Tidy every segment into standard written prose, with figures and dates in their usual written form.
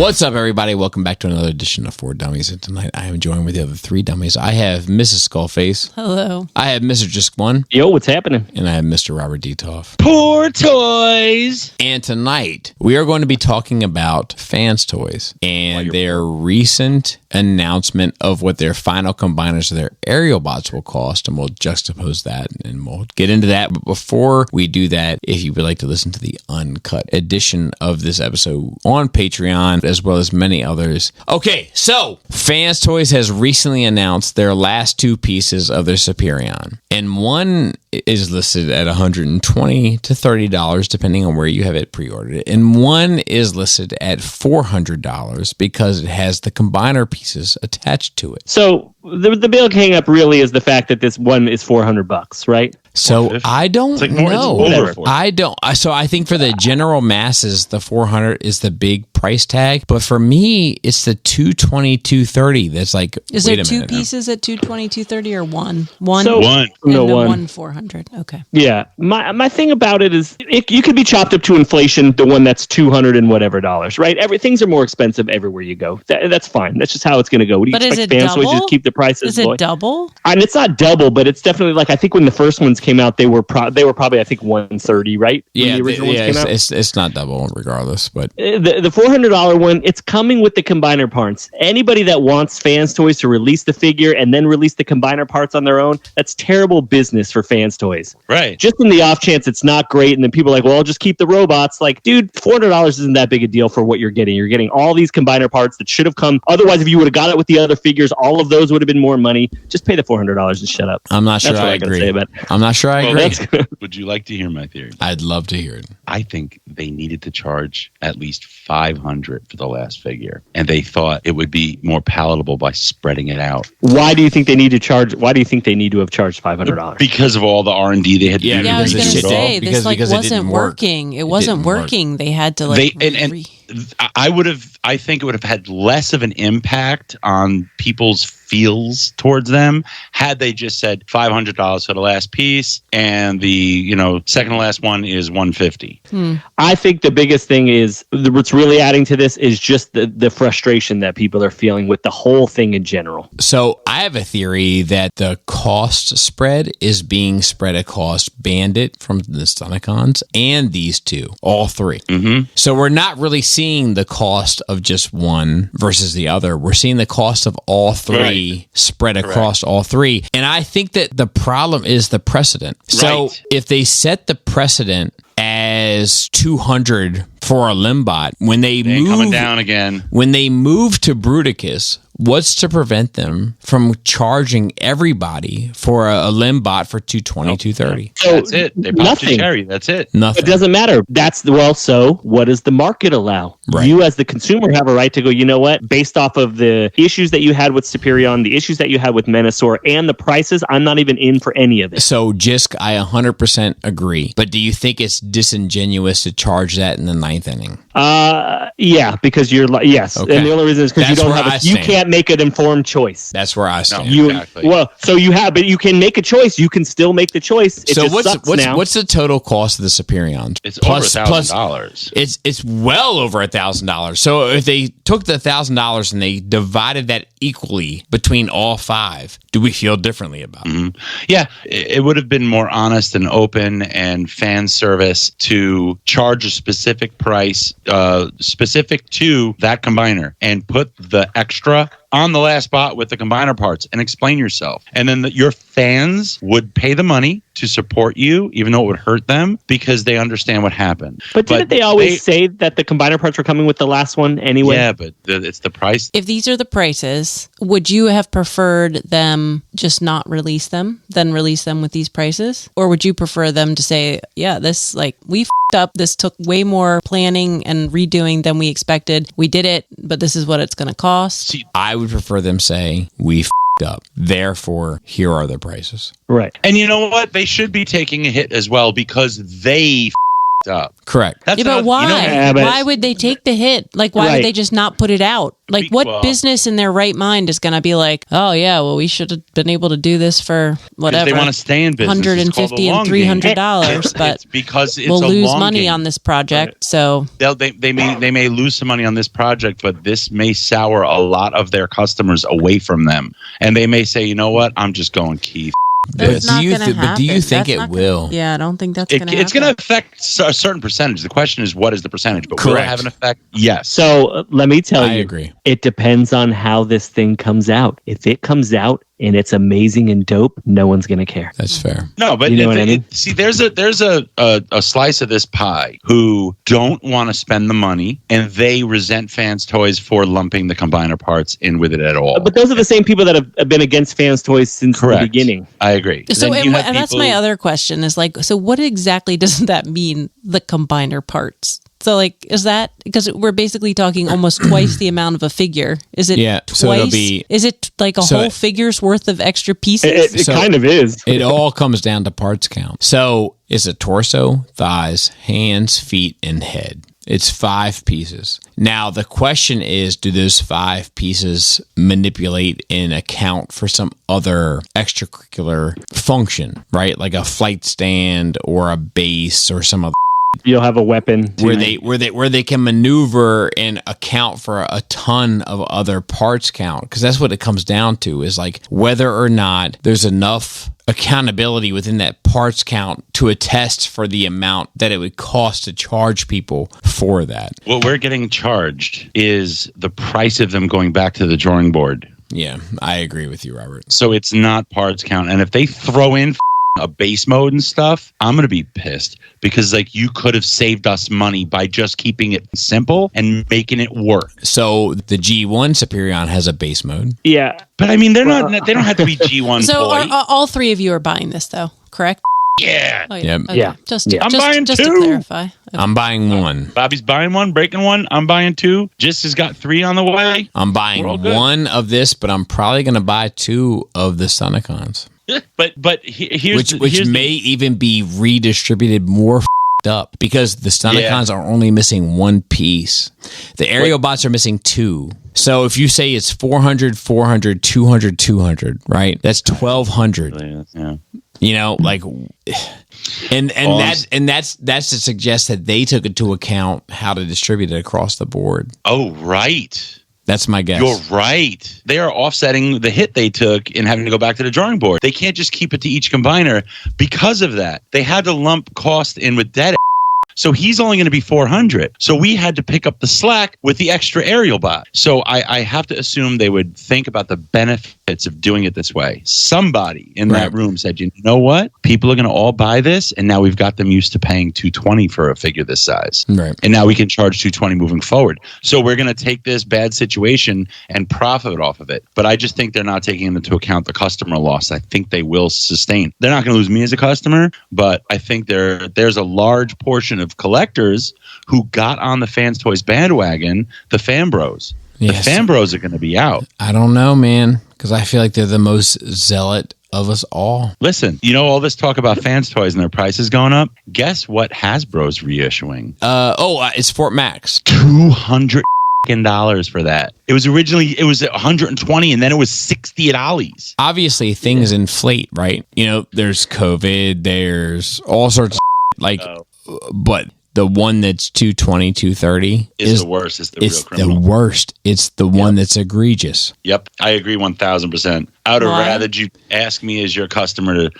What's up, everybody? Welcome back to another edition of 4 Dummies. And tonight I am joined with the other 3 dummies. I have Mrs. Skullface. Hello. I have Mr. Just One. Yo, what's happening? And I have Mr. Robert Detoff. Poor toys. And tonight we are going to be talking about Fanstoys and their recent announcement of what their final combiners of their aerial bots will cost. And we'll juxtapose that and we'll get into that. But before we do that, if you would like to listen to the uncut edition of this episode on Patreon, as well as many others. Okay, so Fanstoys has recently announced their last 2 pieces of their Superion. And one is listed at $120 to $30, depending on where you have it pre-ordered. And one is listed at $400 because it has the combiner pieces attached to it. So the big hang up really is the fact that this one is $400, right? So I don't know. I don't. So I think for the general masses, the 400 is the big price tag. But for me, it's the 220, 230. That's like, is there 2 pieces at 220, 230 or one? One. So, one. And no, the one 400. Okay. Yeah. My thing about it is you could be chopped up to inflation, the one that's 200 and whatever dollars, right? Things are more expensive everywhere you go. That's fine. That's just how it's going to go. What do you but expect is it Fanstoys double? to keep the prices Is low? it double? And it's not double, but it's definitely like, I think when the first ones came out, they were probably, I think, 130, right? Yeah, when the original ones came out? It's not double regardless, but The $400 one, it's coming with the combiner parts. Anybody that wants Fanstoys to release the figure and then release the combiner parts on their own, that's terrible business for Fanstoys. Right. Just in the off chance it's not great, and then people are like, well, I'll just keep the robots. Like, dude, $400 isn't that big a deal for what you're getting. You're getting all these combiner parts that should have come. Otherwise, if you would have got it with the other figures, all of those would have been more money. Just pay the $400 and shut up. I'm not sure That's what I I gotta agree. say about it. I'm not sure I agree. Would you like to hear my theory? I'd love to hear it. I think they needed to charge at least $500 for the last figure, and they thought it would be more palatable by spreading it out. Why do you think they need to charge? Why do you think they need to have charged $500? Because of all the R&D they had to do. Yeah, I was because going it to didn't- say, because- this because it wasn't didn't work. working. It wasn't didn't work. working. They had to like... I think it would have had less of an impact on people's feels towards them had they just said $500 for the last piece and the second to last one is $150. I think the biggest thing is what's really adding to this is just the frustration that people are feeling with the whole thing in general. So I have a theory that the cost spread is being spread across Bandit from the Stunnicons and these 2, all 3. Mm-hmm. So we're not really seeing the cost of just one versus the other. We're seeing the cost of all 3 spread across all 3. And I think that the problem is the precedent. So if they set the precedent as 200 for a Limbot, when they move coming down again, when they move to Bruticus, what's to prevent them from charging everybody for a Limbot for 220, 230? So that's it. They popped a cherry. That's it. Nothing. It doesn't matter. So what does the market allow? Right. You as the consumer have a right to go, you know what? Based off of the issues that you had with Superion, the issues that you had with Menasor, and the prices, I'm not even in for any of it. So, Jisk, I 100% agree. But do you think it's disingenuous to charge that in the 9th inning? Yeah, because yes. Okay. And the only reason is because you That's don't where have I you stand. can't make an informed choice. That's where I stand. Exactly. But you can make a choice. You can still make the choice. It So just sucks now. what's the total cost of the Superion? It's over $1,000. It's well over $1,000. So if they took the $1,000 and they divided that equally between all 5, do we feel differently about it? Yeah, it would have been more honest and open and fan service to charge a specific price specific to that combiner and put the extra on the last spot with the combiner parts and explain yourself. And then your fans would pay the money to support you, even though it would hurt them, because they understand what happened. But didn't they always say that the combiner parts were coming with the last one anyway? Yeah, but it's the price. If these are the prices, would you have preferred them just not release them, then release them with these prices? Or would you prefer them to say, yeah, this, like, we f***ed up. This took way more planning and redoing than we expected. We did it, but this is what it's going to cost. I would prefer them say, we f***ed up. Therefore, here are the prices. Right. And you know what? They should be taking a hit as well because they up. Correct. That's But why? but- Why would they take the hit? Like, why Right. would they just not put it out? Like, what Well- business in their right mind is going to be like, oh, yeah, well, we should have been able to do this for whatever. They want to stay in business. It's called the $150 long and game. $300, but It's because it's we'll a lose long money game. on this project. So They may lose some money on this project, but this may sour a lot of their customers away from them, and they may say, you know what, I'm just going Keith. that's not going to happen. But do you think That's it not will? Gonna, yeah, I don't think that's going to happen. It's going to affect a certain percentage. The question is, what is the percentage? But will it Correct. have an effect? Yes. So let me tell I you, agree. it depends on how this thing comes out. If it comes out and it's amazing and dope, no one's going to care. That's fair. No, but You know what I mean? see, there's a slice of this pie who don't want to spend the money, and they resent Fanstoys for lumping the combiner parts in with it at all. But those are the same people that have been against Fanstoys since Correct. the beginning. I agree. So, Then you have and that's people- my other question is like, so what exactly does that mean, the combiner parts? So, like, is that because we're basically talking almost twice the amount of a figure? Is it Yeah, twice? so it'll be- is it like a so whole it- figure's worth of extra pieces? It So- kind of is. It all comes down to parts count. So it's a torso, thighs, hands, feet, and head. It's 5 pieces. Now, the question is, do those 5 pieces manipulate and account for some other extracurricular function, right? Like a flight stand or a base or some other You'll have a weapon where they can maneuver and account for a ton of other parts count, because that's what it comes down to, is like whether or not there's enough accountability within that parts count to attest for the amount that it would cost to charge people for that. What we're getting charged is the price of them going back to the drawing board. Yeah, I agree with you, Robert. So it's not parts count. And if they throw in a base mode and stuff, I'm going to be pissed, because like you could have saved us money by just keeping it simple and making it work. So the G1 Superion has a base mode. Yeah. But I mean, they don't have to be G1 so toy. all 3 of you are buying this, though, correct? Yeah. Oh, Yep. Okay. Yeah. Just, Yeah. I'm just, buying just to 2. clarify. I'm buying 1. Bobby's buying 1, breaking 1. I'm buying 2. Just has got 3 on the way. I'm buying We're all good. 1 of this, but I'm probably going to buy 2 of the Sonicons. But here's Which may even be redistributed more up, because the Sonicons are only missing 1 piece. The aerial bots are missing 2. So if you say it's 400, 400, 200, 200, right? That's 1,200. Yeah. You know, like, and that's to suggest that they took into account how to distribute it across the board. Oh, right. That's my guess. You're right. They are offsetting the hit they took in having to go back to the drawing board. They can't just keep it to each combiner. Because of that, they had to lump cost in with dead. So he's only going to be 400. So we had to pick up the slack with the extra aerial bot. So I have to assume they would think about the benefits of doing it this way. Somebody in that room said, you know what? People are going to all buy this, and now we've got them used to paying $220 for a figure this size. Right. And now we can charge $220 moving forward. So we're going to take this bad situation and profit off of it. But I just think they're not taking into account the customer loss. I think they will sustain. They're not going to lose me as a customer, but I think there's a large portion of collectors who got on the Fanstoys bandwagon, the fan bros. Yes. The fan bros are going to be out. I don't know, man, because I feel like they're the most zealot of us all. Listen, you know all this talk about Fanstoys and their prices going up? Guess what Hasbro's reissuing? It's Fort Max. $200 for that. It was originally $120, and then it was $60 at Ollie's. Obviously, things inflate, right? You know, there's COVID, there's all sorts of like, but the one that's 220, 230 Is the worst. It's the real it's criminal. the worst. It's the one that's egregious. Yep, I agree 1,000%. I would have rather you ask me as your customer to,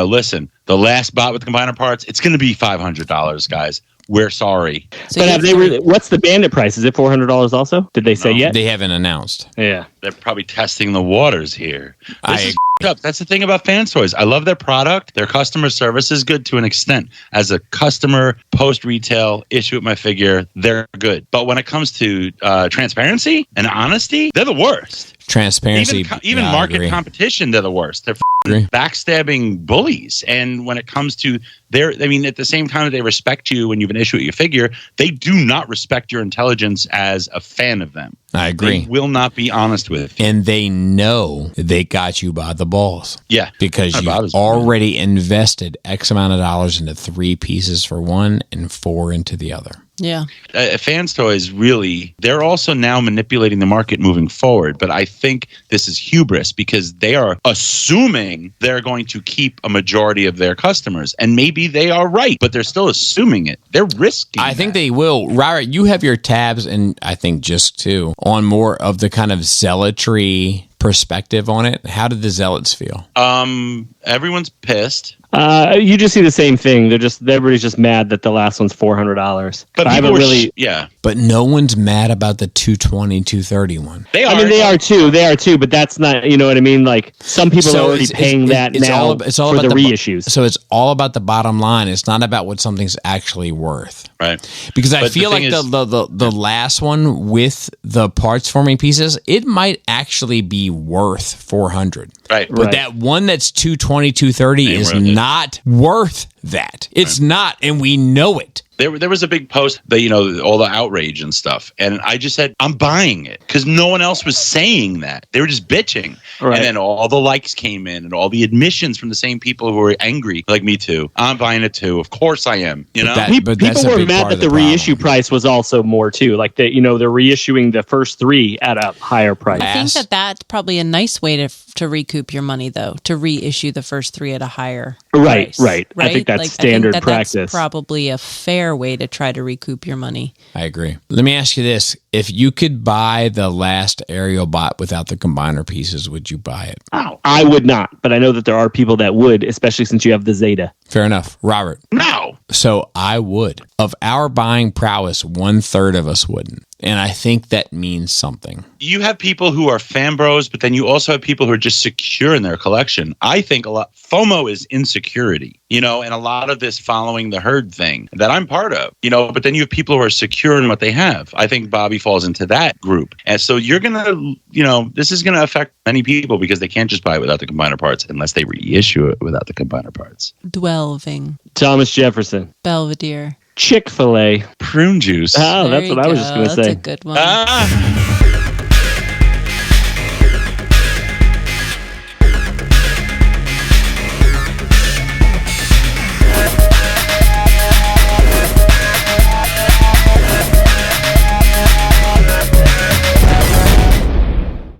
listen, the last bot with combiner parts, it's going to be $500, guys. We're sorry. So But have they what's the bandit price? Is it $400 also? Did they say yet? They haven't announced. Yeah. They're probably testing the waters here. I This is up. That's the thing about Fanstoys. I love their product. Their customer service is good to an extent. As a customer, post-retail, issue with my figure, they're good. But when it comes to transparency and honesty, they're the worst. Transparency. Even yeah, I market agree. competition, they're the worst. They're Agree. backstabbing bullies. And when it comes to at the same time that they respect you when you have an issue with your figure, they do not respect your intelligence as a fan of them. I agree. They will not be honest with you. And they know they got you by the balls. Yeah. Because Not you about as already invested X amount of dollars into 3 pieces for one and 4 into the other. Yeah. Fanstoys really, they're also now manipulating the market moving forward. But I think this is hubris because they are assuming they're going to keep a majority of their customers. And maybe they are right, but they're still assuming it. They're risking I think that. they will. Robert, you have your tabs, and I think just too, on more of the kind of zealotry perspective on it. How did the zealots feel? Everyone's pissed. You just see the same thing. Everybody's just mad that the last one's $400. But I haven't people really. yeah. But no one's mad about the 220, 230 one. They are. I mean, they are too. They are too. But that's not. You know what I mean? Like some people are already paying that now it's all for about the reissues. So it's all about the bottom line. It's not about what something's actually worth. Right. Because I But feel the like thing is- the last one with the parts forming pieces, it might actually be worth 400. Right. But that one that's 220, 230 Ain't is worth it. not worth that. It's not, and we know it. There was a big post that, all the outrage and stuff. And I just said, I'm buying it because no one else was saying that. They were just bitching. Right. And then all the likes came in and all the admissions from the same people who were angry, like me too. I'm buying it too. Of course I am. But that's People a were big mad part that of the problem. reissue price was also more too. Like they're reissuing the first 3 at a higher price. I think that's probably a nice way to recoup your money, though, to reissue the first 3 at a higher Right, price. right. I think that's standard practice. That's probably a fair way to try to recoup your money. I agree. Let me ask you this. If you could buy the last aerial bot without the combiner pieces, would you buy it? I would not, but I know that there are people that would, especially since you have the Zeta. Fair enough. Robert. no. So I would. Of our buying prowess, 1/3 of us wouldn't. And I think that means something. You have people who are fan bros, but then you also have people who are just secure in their collection. I think FOMO is insecurity, and a lot of this following the herd thing that I'm part of, but then you have people who are secure in what they have. I think Bobby falls into that group. And so you're going to, this is going to affect many people because they can't just buy it without the combiner parts unless they reissue it without the combiner parts. Dwelving. Thomas Jefferson. Belvedere. Chick-fil-A. Prune juice. Oh, There that's you what I was go. just going to That's say. a good one. Ah.